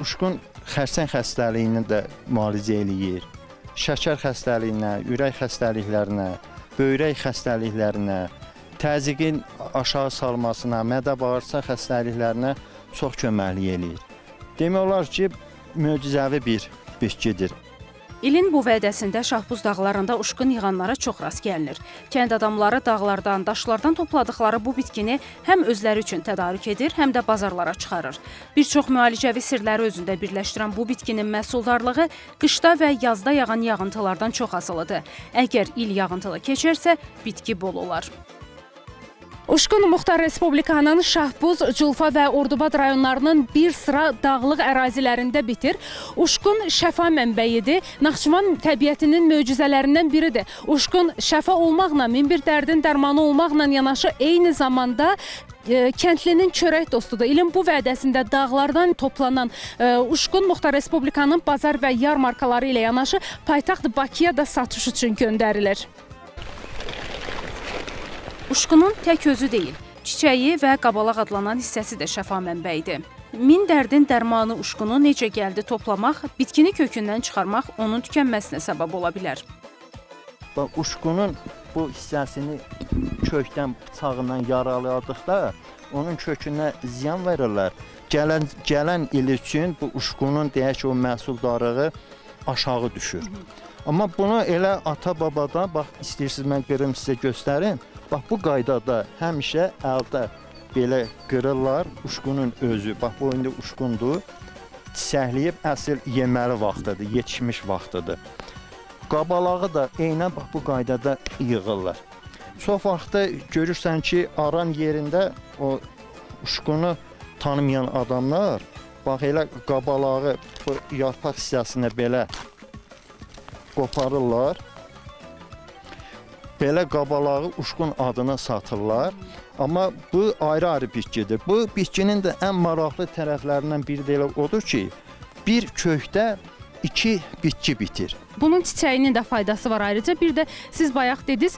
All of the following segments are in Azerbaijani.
Uşqun xərçəng xəstəliyini də müalicə eləyir. Şəkər xəstəliyinə, ürək xəstəliklərinə, böyrək xəstəliklərinə, təzyiqin aşağı salmasına, mədə-bağırsaq xəstəliklərinə çox köməklik eləyir. Demək olar ki, möcüzəvi bir bitkidir. İlin bu vədəsində Şahbuz dağlarında uşqun yığanlara çox rast gəlinir. Kənd adamları dağlardan, daşlardan topladıqları bu bitkini həm özləri üçün tədarük edir, həm də bazarlara çıxarır. Bir çox müalicəvi sirləri özündə birləşdirən bu bitkinin məhsuldarlığı qışda və yazda yağan yağıntılardan çox asılıdır. Əgər il yağıntılı keçərsə, bitki bol olar. Uşqun Muxtar Respublikanın Şahbuz, Culfa və Ordubad rayonlarının bir sıra dağlıq ərazilərində bitir. Uşqun şəfa mənbəyidir. Naxçıvan təbiətinin möcüzələrindən biridir. Uşqun şəfa olmaqla, min bir dərdin dərmanı olmaqla yanaşı eyni zamanda kəndlinin çörək dostudur. İlin bu vədəsində dağlardan toplanan uşqun Muxtar Respublikanın bazar və yarmarkaları ilə yanaşı paytaxt Bakıya da satış üçün göndərilir. Uşqunun tək özü deyil, çiçəyi və qabalaq adlanan hissəsi də şəfa mənbəyidir. Min dərdin dərmanı uşqunu necə gəldi toplamaq, bitkini kökündən çıxarmaq onun tükənməsinə səbəb ola bilər. Uşqunun bu hissəsini kökdən bıçağından yaraladıqda onun kökünə ziyan verirlər. Gələn il üçün bu uşqunun deyək ki, o məhsuldarlığı aşağı düşür. Amma bunu elə ata-babadan, bax istəyirsiniz mən qırım sizə göstərim. Bax, bu qaydada həmişə əldə belə qırırlar, uşqunun özü. Bax, bu indi uşqundur, çiçəkləyib əsl yeməli vaxtıdır, yetişmiş vaxtıdır. Qabalağı da eynən bax, bu qaydada yığırlar. Çox vaxtda görürsən ki, aran yerində o uşqunu tanımayan adamlar, bax, elə qabalağı bu yarpaq hissəsinə belə qoparırlar. Belə qabalağı uşqun adına satırlar. Amma bu ayrı-ayrı bitkidir. Bu bitkinin də ən maraqlı tərəflərindən biri də elə odur ki, bir kökdə iki bitki bitir. Bunun çiçəyinin də faydası var ayrıca. Bir də siz bayaq dediniz,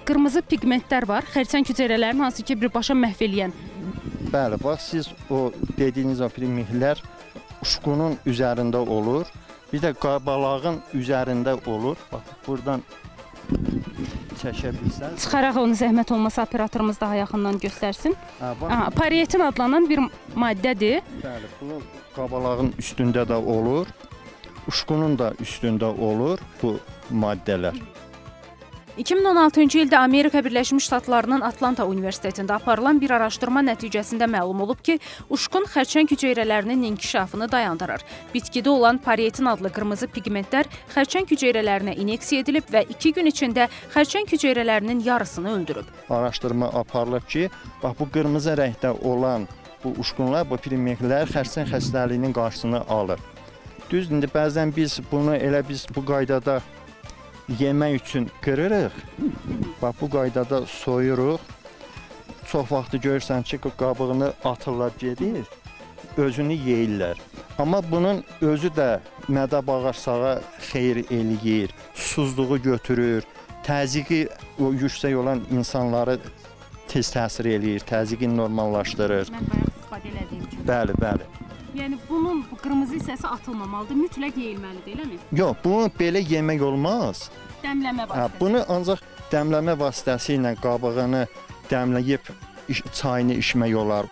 qırmızı pigmentlər var. Xərçəng hüceyrələrini hansı ki, birbaşa məhv eləyən. Bəli, bax, siz o dediyiniz o pigmentlər uşqunun üzərində olur. Bir də qabalağın üzərində olur. Bax, buradan çəkə bilsən. Çıxaraq onu zəhmət olmasa operatorumuz daha yaxından göstərsin. Parietin adlanan bir maddədir. Bəli, bu qabalağın üstündə də olur. Uşqunun da üstündə olur bu maddələr. 2016-cı ildə Amerika Birləşmiş Ştatlarının Atlanta Universitetində aparılan bir araşdırma nəticəsində məlum olub ki, uşqun xərçəng hüceyrələrinin inkişafını dayandırır. Bitkidə olan parietin adlı qırmızı pigmentlər xərçəng hüceyrələrinə inyeksiya edilib və 2 gün içində xərçəng hüceyrələrinin yarısını öldürüb. Araşdırma aparılıb ki, bax, bu qırmızı rəngdə olan bu uşqunlar, bu pigmentlər xərçəng xəstəliyinin qarşısını alır. Düzdür, indi bəzən biz bunu elə biz bu qaydada yemək üçün qırırıq. Bax, bu qaydada soyuruq. Çox vaxtı görürsən ki, qabığını atırlar, gedir, özünü yeyirlər. Amma bunun özü də mədə-bağırsağa xeyir eləyir, susuzluğu götürür, təzyiqi yüksək olan insanları tez təsir eləyir, təzyiqini normallaşdırır. Mən bayaq istifadə elədiyim kimi. Bəli, bəli. Yəni, bunun qırmızı hissəsi atılmamalıdır, mütləq yeyilməlidir, eləmi? Yox, bunu belə yemək olmaz. Dəmləmə vasitəsi. Bunu ancaq dəmləmə vasitəsi ilə qabığını dəmləyib çayını içmək olar.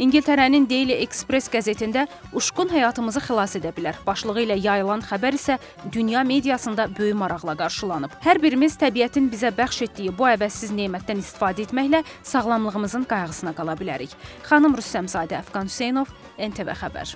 İngiltərənin Daily Express qəzetində uşqun həyatımızı xilas edə bilər başlığı ilə yayılan xəbər isə dünya mediasında böyük maraqla qarşılanıb. Hər birimiz təbiətin bizə bəxş etdiyi bu əvəzsiz nemətdən istifadə etməklə sağlamlığımızın qayğısına qala bilərik. Xanım Rüstəmzadə, Əfqan Hüseynov, NTV Xəbər.